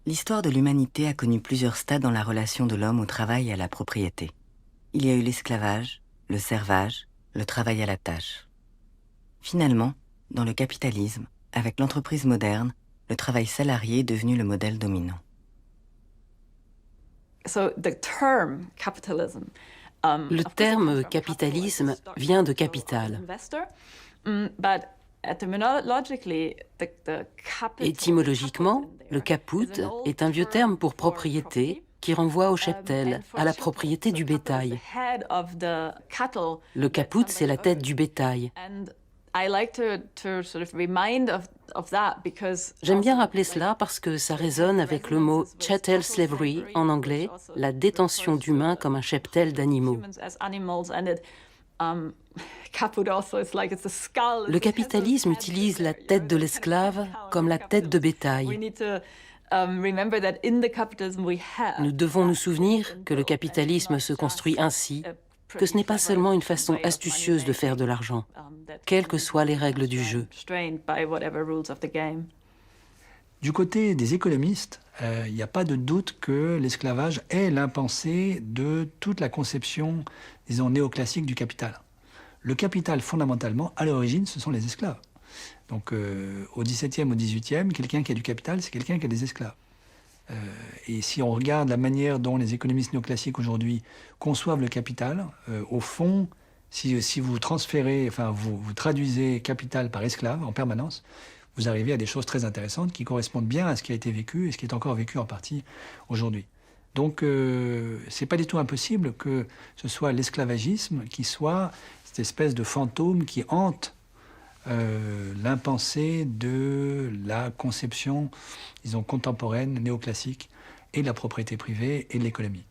L'histoire de l'humanité a connu plusieurs stades dans la relation de l'homme au travail et à la propriété. Il y a eu l'esclavage, le servage, le travail à la tâche. Finalement, dans le capitalisme, avec l'entreprise moderne, le travail salarié est devenu le modèle dominant. Le terme capitalisme vient de capital. Étymologiquement, le caput est un vieux terme pour propriété qui renvoie au cheptel, à la propriété du bétail. Le caput, c'est la tête du bétail. J'aime bien rappeler cela parce que ça résonne avec le mot « chattel slavery » en anglais, la détention d'humains comme un cheptel d'animaux. Le capitalisme utilise la tête de l'esclave comme la tête de bétail. Nous devons nous souvenir que le capitalisme se construit ainsi, que ce n'est pas seulement une façon astucieuse de faire de l'argent, quelles que soient les règles du jeu. Du côté des économistes, il n'y a pas de doute que l'esclavage est l'impensé de toute la conception, disons, néoclassique du capital. Le capital, fondamentalement, à l'origine, ce sont les esclaves. Donc, au XVIIe, au XVIIIe, quelqu'un qui a du capital, c'est quelqu'un qui a des esclaves. Et si on regarde la manière dont les économistes néoclassiques aujourd'hui conçoivent le capital, au fond, si vous transférez, enfin vous traduisez capital par esclave en permanence, vous arrivez à des choses très intéressantes qui correspondent bien à ce qui a été vécu et ce qui est encore vécu en partie aujourd'hui. Donc c'est pas du tout impossible que ce soit l'esclavagisme qui soit cette espèce de fantôme qui hante l'impensé de la conception, disons, contemporaine, néoclassique, et de la propriété privée et de l'économie.